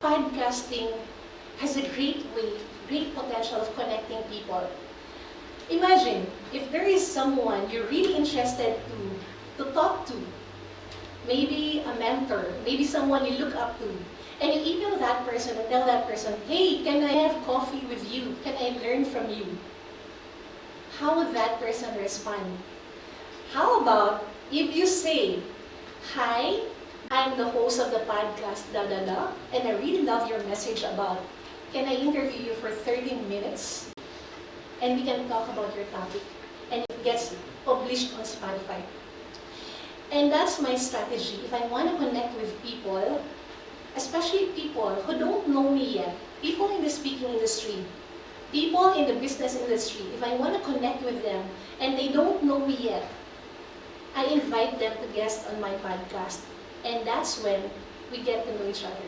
Podcasting has a great potential of connecting people. Imagine if there is someone you're really interested to talk to, maybe a mentor, maybe someone you look up to, and you email that person and tell that person, hey, can I have coffee with you? Can I learn from you? How would that person respond? How about if you say, hi, I'm the host of the podcast, da da da, and I really love your message about, can I interview you for 30 minutes? And we can talk about your topic. And it gets published on Spotify. And that's my strategy. If I want to connect with people, especially people who don't know me yet, people in the speaking industry, people in the business industry, if I want to connect with them and they don't know me yet, I invite them to guest on my podcast. And that's when we get to know each other.